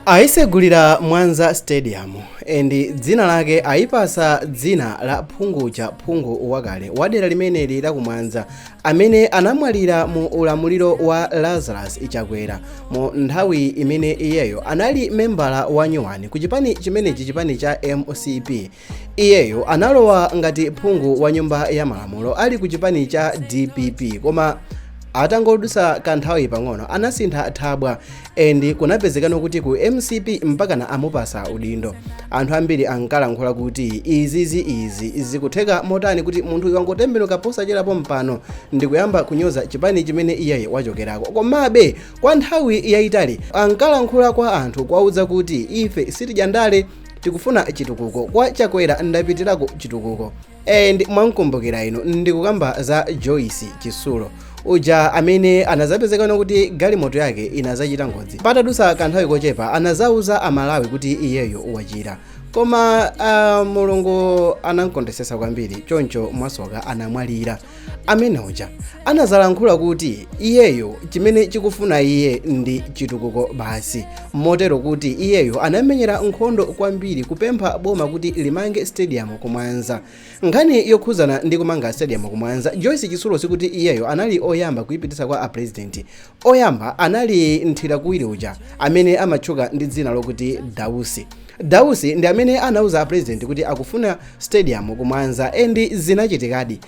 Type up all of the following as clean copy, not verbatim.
Losegulila Mwanza Stadium and dzina lake ayipasa dzina la phungu wakale wadera limene lili ku Mwanza amene anamwalira mu ulamuliro wa Lazarus Chakwera mu nthawi imene iyeyo anali membala wa nyuwani ku chipani chipani cha MCP. Iyeyo analowa ngati phungu wa nyumba ya malamulo ali ku chipani cha DPP koma atangodusa kanthawi pang'ono anasintha thabwa and kunapezekana kuti ku MCP mpakana amupasa udindo. Anthu ambiri ankalankhula kuti izi zikutheka motani kuti munthu wangotembenuka posacherapo mpano ndi kuyamba kunyoza chipani chimene iye wachokerako. Komabe kwa nthawi yayitali ankalankhula kwa anthu kwaudza kuti ife sitijandale tikufuna chitukuko kwa Chakwera ndapitirako chitukuko. And mwankumbukira ino ndikukamba za Joyce Chisulo uja amene anazapezekana kuti galimoto yake inazachita ngozi. Patadusa kanthawi kochepa anazauza amalawi kuti iyeyo wachira. Koma mulungu anankondesesa kwambiri choncho mwasoka anamwalira. Amene uja anazalankhula kuti iyeyo chimene chikufuna iye ndi chitukuko basi, motero kuti iyeyo anamenyera nkhondo kwambiri kupempha boma kuti limange stadium ku Mwanza. Nkhani yokhuzana ndi kumanga stadium ku Mwanza, Joyce Chisulo sikuti iyeyo anali oyamba kuipitisa kwa president. Oyamba anali Nthirakuwiri uja amene amatchuka ndi dzina lokuti Dausi ndi amene anauza president kuti akufuna stadium ku Mwanza and zinachitikadi.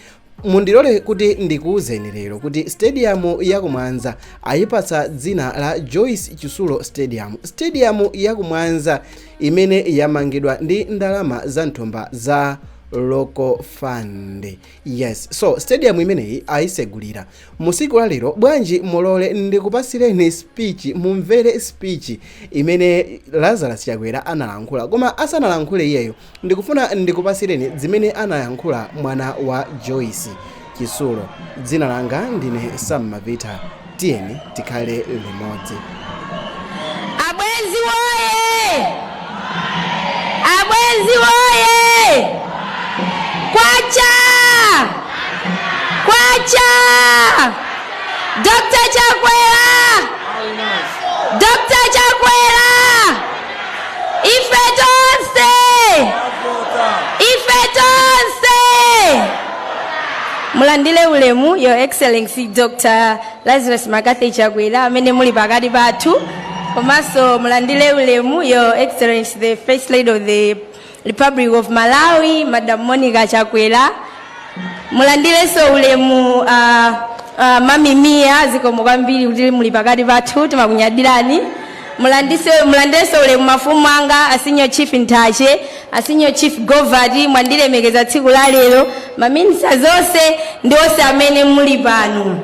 Mundilole kuti ndikuuzeni lero kuti stadium ya ku Mwanza ayipatsa dzina la Joyce Chisulo Stadium. Stadium ya ku Mwanza imene yamangidwa ndi ndalama za nthumba za local fund. Yes, so stadium imeneyi ayisegulira. Musiku la lero bwanji mulole ndikupasireni speech, mumvere speech imene Lazarus Chakwera analankhula. Koma asanalankhule iyeyo ndikufuna ndikupasireni zimene anayankhula mwana wa Joyce Chisulo. Dzina langa ndine Sammavita, tiyeni tikhale limodzi. Abwenzi woye! Abwenzi woye! Kwacha! Dr. Chakwera! Dr. Chakwera! Ife tonse! Mulandile ulemu, Your Excellency Dr. Lazarus Makathe Chakwera amene muli pakati pathu. Komanso mulandile ulemu, Your Excellency the First Lady of the Republic of Malawi, Madam Monica Chakwera. Mulandile so ulemu Mami Mia zikomo kwambiri kuti muli pakati pathu timakunyadirani. Mulandile so ulemu mafumu anga asinyo Chief Ntache, asinyo Chief Govati, mwandilemekeza tsiku la lero, maminisa zonse ndi onse amene muli pano.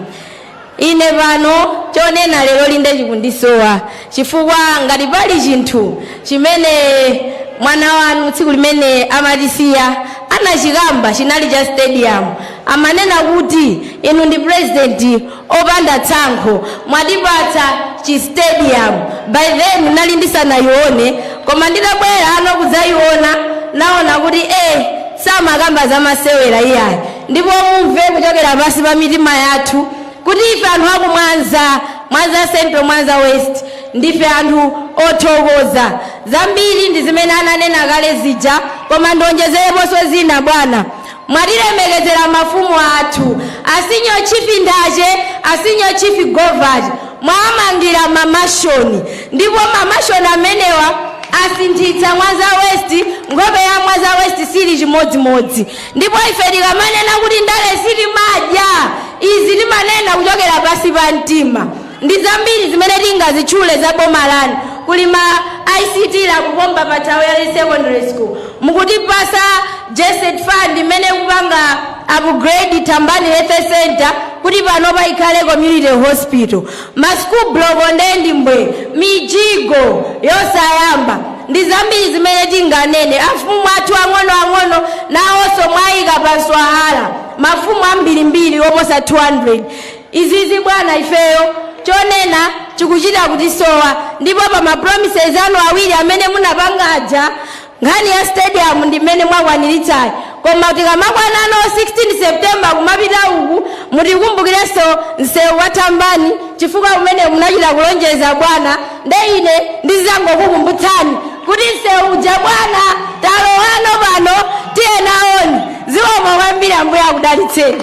Ine pano chonena lero linde chikundisowa chifukwa ngati pali chinthu chimene mwana wanu tsiku limene amatisiya anachikamba chinali cha stadium. Amanena kuti inu ndi president opanda tsankho mwatipatsa chi stadium. By then nali ndisanayione koma nditabwera ano kudzayiona naona kuti samakamba za masewera iyayi. Ndipo mumve kuchokera pansi pa mitima yathu kuti ife anthu aku Mwanza Central, Mwanza West ndife anthu othokoza. Zambiri ndi zimene ananena kale zija koma ndonjezereponso zina bwana. Mwatilemekezera mafumu athu asinyo Chief Ndache, asinyo Chief Govati, mwamangira mamashoni ndipo mamashoni amenewa asinthitsa Mwanza West, ngobe ya Mwanza West sili chimodzimodzi. Ndipo ife tikamanena kuti ndale sili madya izi timanena kuchokera pasi pa mtima. Ndi zambiri zimene tingazitchule za boma lanu. Kulima ICT la kupomba pa Tawere Secondary School. Mukutipasa Jesset Fund imene kupanga upgrade Tambani Health Center kuti pano pa ikhale community hospital. Maschool block Ndimbwe, mijigo yosayamba. Ndi zambiri zimene tinganene. Afumu athu ang'ono nawonso mwayika pa nswahala. Mafumu ambirimbiri oposa 200. Izizi bwana ifeyo chonena chikuchita kutisowa. Ndipo pa ma promises anu awiri amene munapangaja nkhani ya stadium ndi mmene mwakwaniritsayi. Koma tikamakwanano 16 September kumapita uku mutikumbukirenso msewu wa Tambani chifukwa umene munachita kulonjeza bwana. Nde ine ndiza tangokukumbutsani kuti nsewu uja bwana talowano pano tiye naoni ziwoma kwambiri ambuye akudalitseni.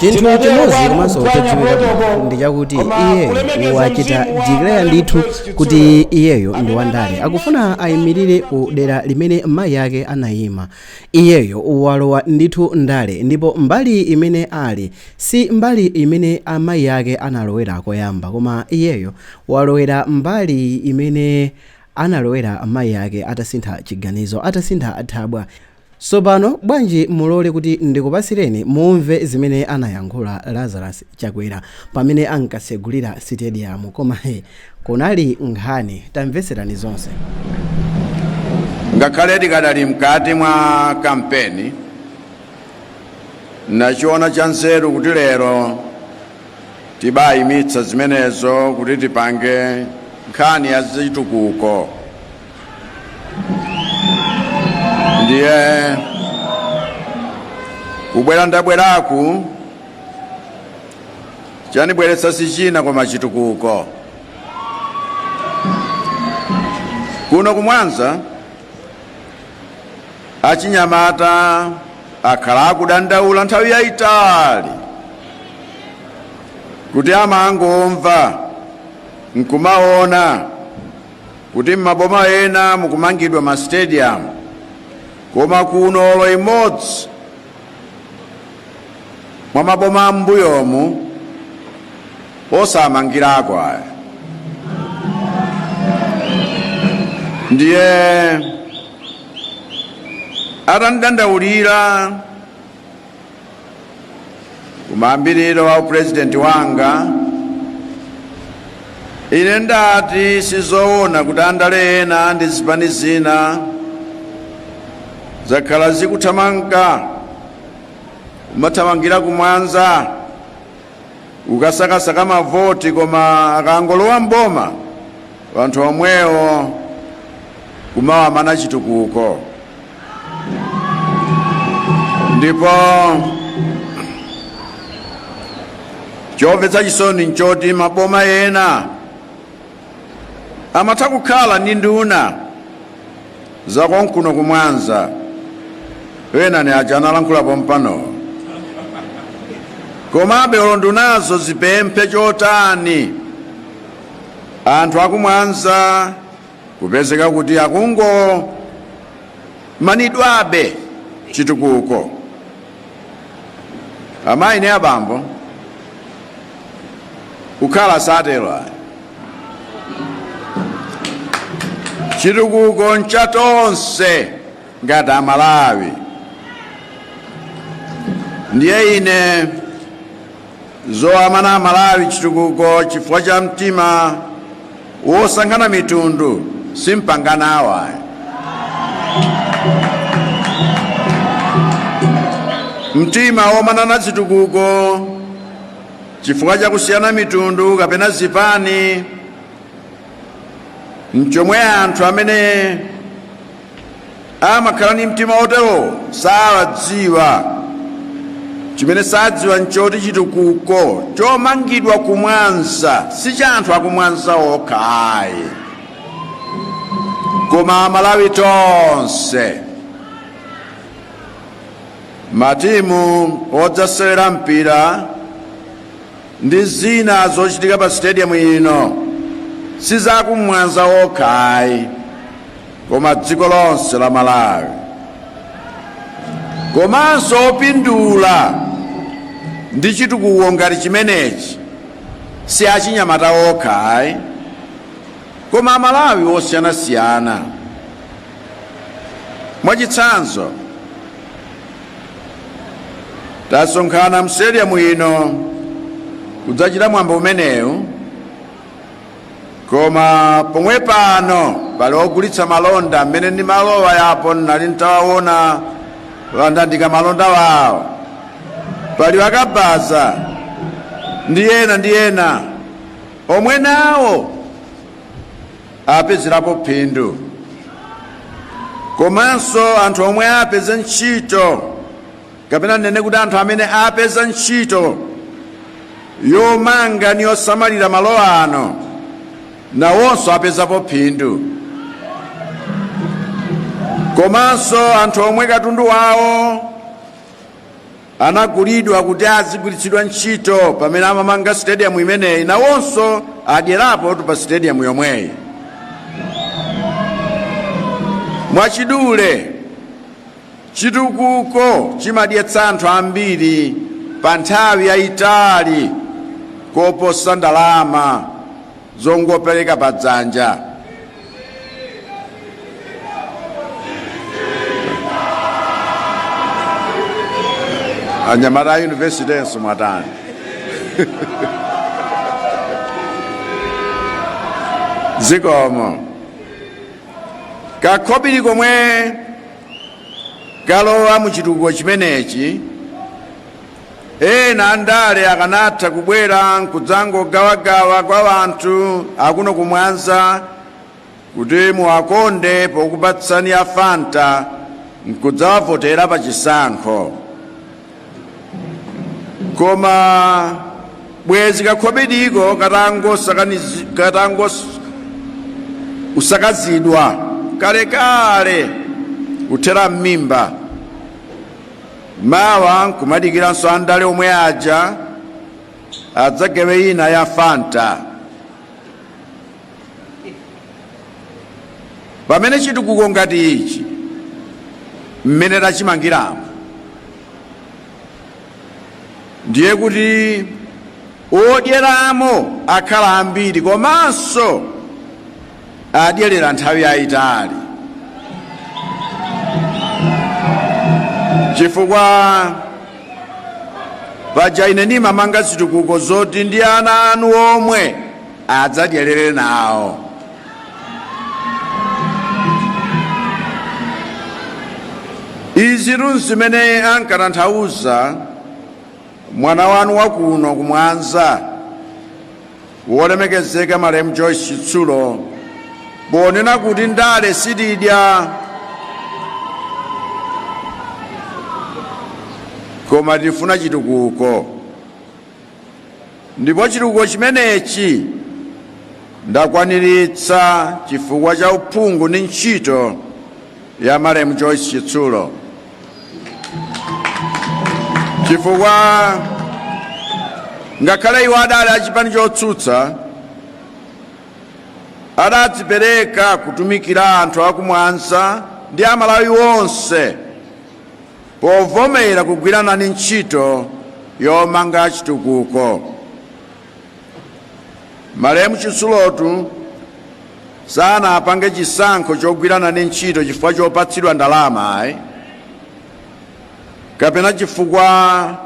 chinthu chimodzi komanso chodziwika ndi chakuti iye wachita declare ndithu kuti iyeyo ndi wandale akufuna ayimirire ku dera limene mayi ake anayima. iyeyo walowa ndithu ndale ndipo mbali imene ali si mbali imene amayi ake analowera koyamba koma iyeyo walowera mbali imene analowera amayi ake atasintha chiganizo atasintha thabwa. Sopano bwanji mulole kuti ndikupasireni mumve zimene anayankhula Lazarus Chakwera pamene ankasegulira stadium koma kunali nkhani tamveserani zonse. Ngakhale tikadali mkati mwa kampeni nachiona cha nzeru kuti lero tibayimitsa zimenezo kuti tipange nkhani ya zitukuko. Ndiye kubwera ndabweraku chanibweretsa sichina koma chitukuko. Kuno ku Mwanza achinyamata akhala akudandaula nthawi yayitali kuti amangomva nkumaona kuti m'maboma ena mukumangidwa ma stadium koma kuno olo imodzi mwa maboma m'mbuyomu osamangirako aya. Ndiye atandidandaulira kumambiriro wa president wanga ine ndati sizoona kuti andale ena ndi zipani zina zakhala zikuthamanga umathamangira ku Mwanza ukasakasaka mavoti koma akangolowa mboma wanthu omwewo kumawamana chitukuko. Ndipo chomvetsa chisoni nchoti maboma ena amatha kukhala ndi nduna zakonkuno ku Mwanza wena ni aja analankhulapo mpano komabe olo ndunazo zipemphe chotani anthu aku Mwanza kupezeka kuti akungo manidwabe chitukuko. Amayi ne abambo kukhala satero chitukuko nchatonse ngati Amalawi. Ndiye ine zoamana Amalawi chitukuko chifukwa cha mtima wosankhana mitundu simpanganawa. Mtima womanana chitukuko chifukwa cha kusiyana mitundu kapena zipani nchomwe anthu amene amakhala ni mtima otero sadziwa. Chimene sadziwa nchoti chitukuko chomangidwa ku Mwanza si cha anthu aku Mwanza okha koma Malawi tonse. Matimu odzasewera mpira ndi zina zochitika pa stadium ino si za ku Mwanza okha koma dziko lonse la Malawi. Komanso opindula ndi chitukuko ngati chimenechi si achinyamata okha koma Malawi osiyanasiyana. Mwachitsanzo tasonkhana mstadium ino kudzachita mwambo umenewu koma pomwe pano pali ogulitsa malonda mmene ndi malowa yapo nali ntawaona vandandika malonda wawo pali wakabaza ndi ena omwe nawo apezerapo phindu. Komanso anthu omwe apeza ntchito kapena nene kuti anthu amene apeza ntchito yomanga ni yosamalira malo ano nawonso apezapo phindu. Komanso anthu omwe katundu wawo anagulidwa kuti azigwiritsidwa ntchito pamene amamanga stadium imeneyi nawonso adyerapo pa stadium yomweyi. Mwachidule chitukuko chimadyetsa anthu ambiri pa nthawi yayitali koposa ndalama zongopereka pa dzanja. Anyamata University enso mwatani. Zikomo. Kakobiri komwe kalowa mu chitukuko chimenechi ena andale akanatha kubwera kudzangogawagawa kwa anthu akuno ku Mwanza kuti muwakonde pokupatsani ya Fanta nkudzawavotera pa chisankho. Koma bwezi kakhobiriko usakazidwa kalekale kuthera m'mimba mawa nkumadikiranso andale omwe aja adzagewe ina ya Fanta. Pamene chitukuko ngati ichi mmene tachimangiramo ndiye kuti odyeramo akhala ambiri komanso adyerera nthawi yayitali. Chifukwa paja ine ndimamanga zitukuko zoti ndi ana anu omwe adzadyerere nawo. Izi zimene ankatanthauza mwana wanu wakuno ku Mwanza wolemekezeka malemu Joyce Chitsulo ponena kuti ndale sitidya koma tifuna chitukuko. Ndipo chitukuko chimenechi ndakwaniritsa chifukwa cha uphungu ndi ntchito ya malemu Joyce Chitsulo. Chifukwa ngakhale iwo adali achipani chotsutsa adadzipereka kutumikira anthu aku Mwanza ndi amalawi onse povomera kugwirana ndi ntchito yomanga chitukuko. Malemu Chitsulotu sanapange chisankho chogwirana ndi ntchito chifukwa chopatsidwa ndalama kapena chifukwa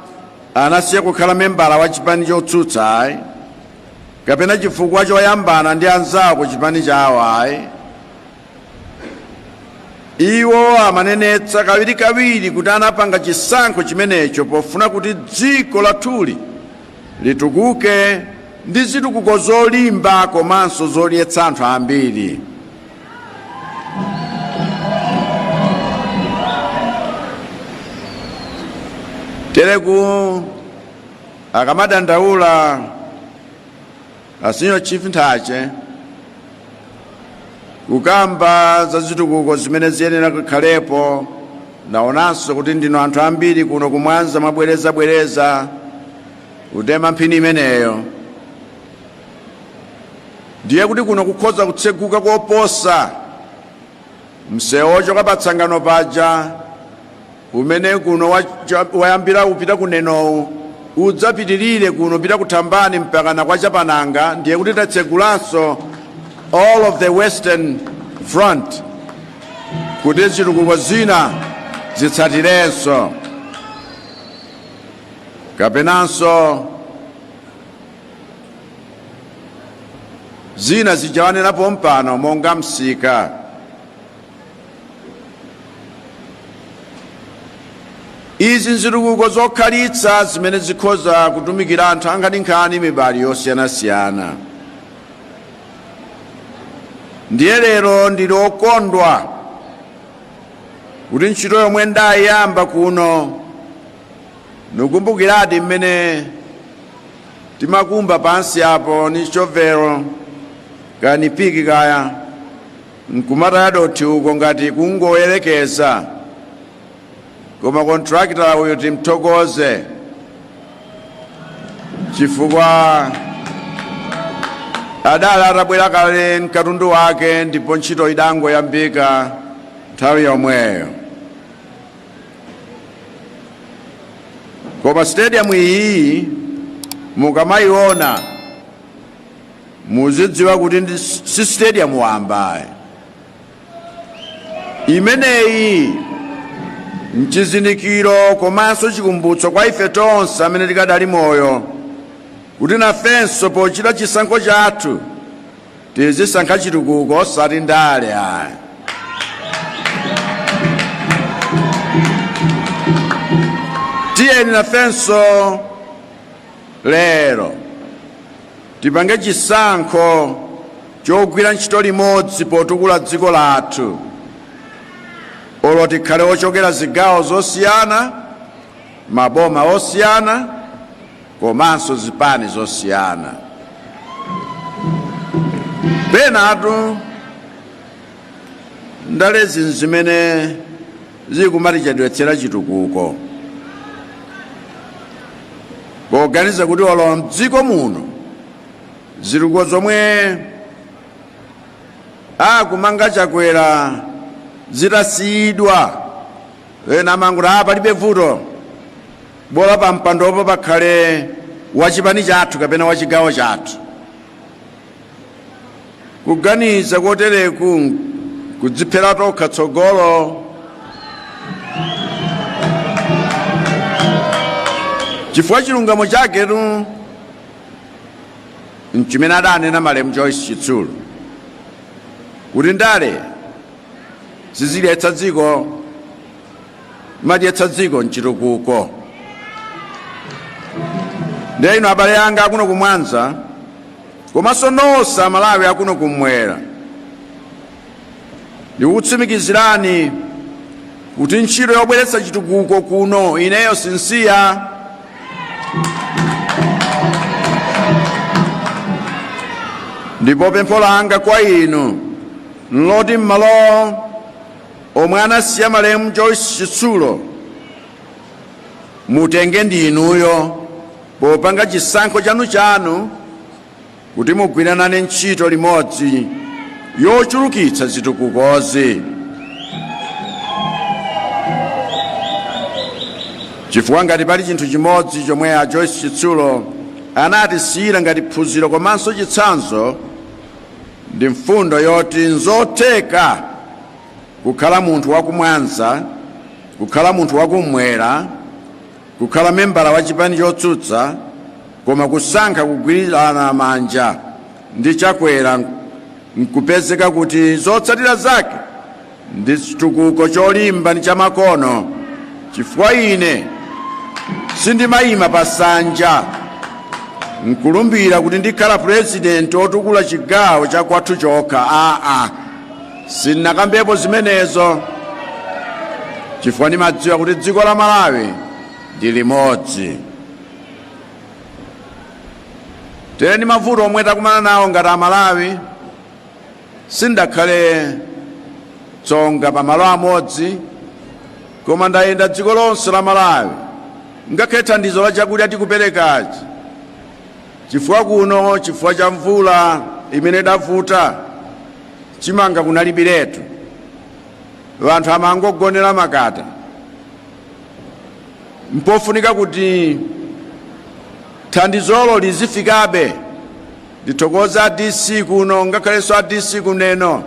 anasiya kukhala membala wa chipani chotsutsa kapena chifukwa choyambana ndi anzawo chipani chawo. Iwo amanenetsa kawirikawiri kuti anapanga chisankho chimenecho pofuna kuti dziko lathuli litukuke ndi zitukuko zolimba komanso zodyetsa anthu ambiri. Tereku akamadandaula asinyo chief Nthache kukamba za zitukuko zimene ziyenera kukhalepo. Naonanso kuti ndino anthu ambiri kuno ku Mwanza mabwereza kutema mphini imeneyo. Ndiye kuti kuno kukhoza kutseguka koposa msewu ochoka patsangano paja umene kuno wayambira upita kunenowu udzapitirire kuno pita kuthambani mpaka na kwa Chapananga. Ndiye kuti tatsegulanso all of the western front kuti zitukuko zina zitsatirenso. Kapenanso zina zijawanirapo mpano monga msika. Izi nzitukuko zokhalitsa zimene zikhoza kutumikira anthu ankhani mibali yosiyanasiyana. Ndiye lero ndili okondwa kuti ntchito yomwe ndayamba kuno nikumbukiradi mmene timakumba pansi apo ni chovero kani piki kaya nkumata doti uko ngati kungoyerekeza koma kontrakta uyu timthokoze chifukwa adala atabwera kale mkatundu wake ndipo ntchito idangoyambika nthawi yomweyo. Koma stadium iyi mukamayiona muzidziwa kuti si stadium wambaye. Imeneyi mchizindikiro komanso chikumbutso kwa ife tonse amene tikadali moyo kuti nafenso pochita chisankho chathu tizisankha chitukuko osati ndale ayi. Tiyeni nafenso lero tipange chisankho chogwira ntchito limodzi potukula dziko lathu, olo tikhale ochokera zigawo zosiyana, maboma osiyana, komanso zipani zosiyana. Penatu ndalezi zimene zikumatichedwetsera chitukuko poganiza kuti olo mdziko muno zitukuko zomwe akumanga chakwera zitasiyidwa ena manguti palibe vuto bola pa mpandopo pakhale wachipani chathu kapena wachigawo chathu. Kuganiza kotereku kudziphera tokha tsogolo chifukwa chilungamo chaketu nchimene adanena malemu Joyce Chitsulu kuti ndale ziziletsa dziko madyetsa dziko nchitukuko. Ndiye ino abale anga akuno ku Mwanza komanso nonse Amalawi akuno kumwera ndikutsimikizirani kuti ntchito yobweretsa chitukuko kuno ineyo sinsiya. Ndipo pempho langa kwa inu nloti m'malo omwe anasiya malemu Joyce Chitsulu mutenge ndi inuyo popanga chisankho chanu kuti mugwiranane ntchito limodzi yochulukitsa zitukukozi. Chifukwa ngati pali chinthu chimodzi chomwe a Joyce Chitsulu anatisiyira ngati phunziro komanso chitsanzo ndi mfundo yoti nzotheka kukhala munthu wa ku Mwanza, kukhala munthu wa kumwera, kukhala membala wa chipani chotsutsa, koma kusankha kugwirizana manja ndi chakwera nkupezeka kuti zotsatira zake ndi chitukuko cholimba ndi chamakono. Chifukwa ine sindimayima pasanja nkulumbira kuti ndikhala president otukula chigawo chakwathu chokha. Sinakambepo zimenezo chifukwa ndimadziwa kuti dziko la Malawi ndi limodzi. Tere ndi mavuto omwe takumana nawo ngati Amalawi sindakhale tsonga pa malo amodzi koma ndayenda dziko lonse la Malawi ngakhale thandizo la chakudya tikuperekachi chifukwa kuno chifukwa cha mvula imene davuta chimanga kunalibiretu vanthu amangogonera makata. Mpofunika kuti thandizolo lizifikabe. Ndithokoza DC kuno ngakhalenso DC kuneno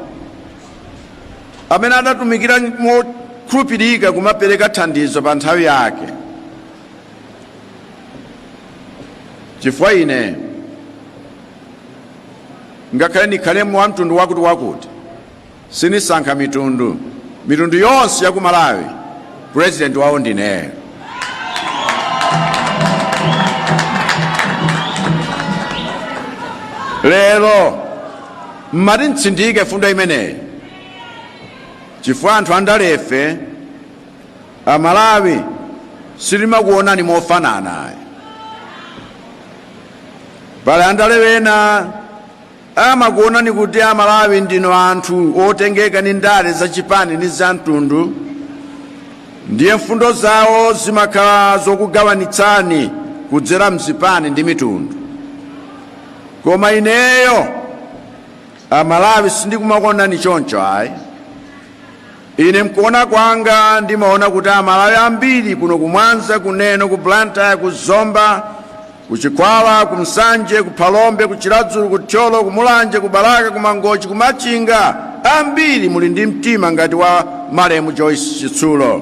amene adatumikira mokhulupirika kumapereka thandizo pa nthawi yake. Chifukwa ine ngakhale ndikhalemo wa mtundu wakuti sinisankha mitundu yonse ya ku Malawi president wawo ndine. Lero mmati ntsindike fundo imeneyi chifukwa anthu andalefe Amalawi silimakuonani mofanana. pali andale wena amakuonani kuti Amalawi ndino anthu otengeka ni ndale zachipani ni zamtundu, ndiye mfundo zawo zimakhala zokugawanitsani kudzera mzipani ndi mitundu. Koma ineyo Amalawi sindikumakonani choncho ayi. Ine mkuona kwanga ndimaona kuti Amalawi ambiri kuno ku Mwanza, kuneno, ku Blantyre, ku Zomba, ku Chifukwa, ku Msanje, ku Phalombe, ku Chiradzulu, ku Tcholo, ku Mulanje, ku Balaka, ku Mangochi, ku Machinga, ambiri muli ndi mtima ngati wa malemu Joyce Chitsulo.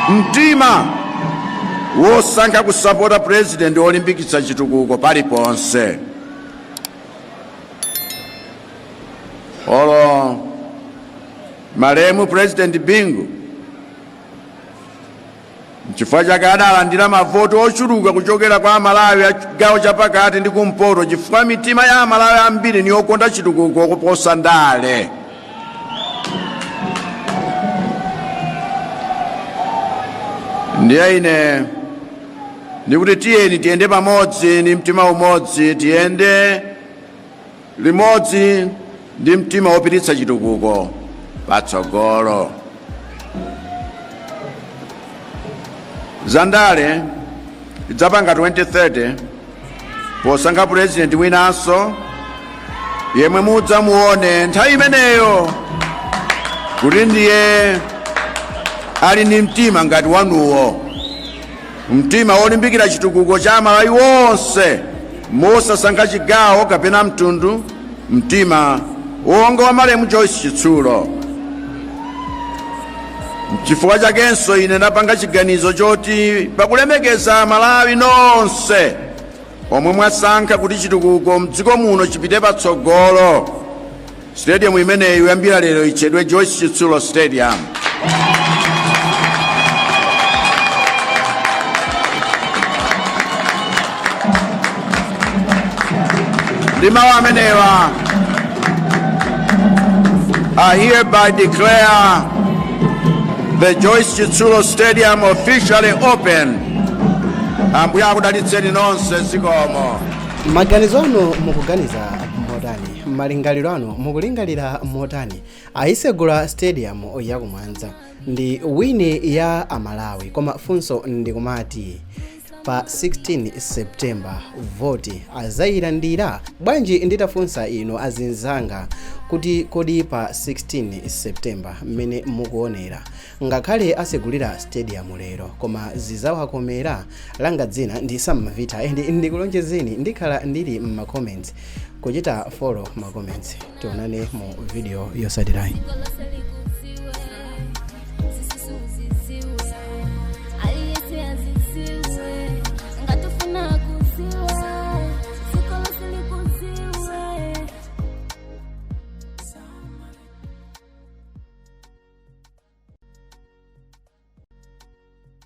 Mtima wosankha kusapota president olimbikitsa chitukuko paliponse. Olo malemu President Bingu chifukwa chake adalandira mavoto ochuluka kuchokera kwa Amalawi a chigawo chapakati ndi kumpoto, chifukwa mitima ya Amalawi ambiri ni yokonda chitukuko kuposa ndale. Ndiye ine ndikuti tiyeni tiyende pamodzi ndi mtima umodzi, tiyende limodzi ndi mtima wopititsa chitukuko patsogolo. Zandale idzapanga 2030 posankha president winanso yemwe mudzamuone nthawi imeneyo kuti ndiye ali ndi mtima ngati wanuwo, mtima wolimbikira chitukuko cha Amalawi wonse mosasankha chigawo kapena mtundu, mtima wonga wa malemu Joyce Chitsulo. Chifukwa chakenso ine ndapanga chiganizo choti pakulemekeza Amalawi nonse omwe mwasankha kuti chitukuko mdziko muno chipite patsogolo, stadium imeneyi kuyambira lero itchedwe Joyce Chitsulo Stadium. Ndi mawu amenewa I hereby declare the Joyce Chitsulo Stadium officially open. Ambuye akudalitseni nonse zikomo. Maganizo anu mukuganiza motani, malingaliro anu mukulingalira motani. Ayisegula stadium ya ku Mwanza ndi wini ya Amalawi, koma funso ndikumati pa 16 September voti azayilandira bwanji. Nditafunsa ino azinzanga kuti kodi pa 16 September mmene mukuonera ngakhale asegulira stadium lero koma zizawakomera langa dzina ndi Samavita and ndikulonjezeni ndikhala ndili mma comments kuchita follow ma comments. Tionane mu video yotsatirayi.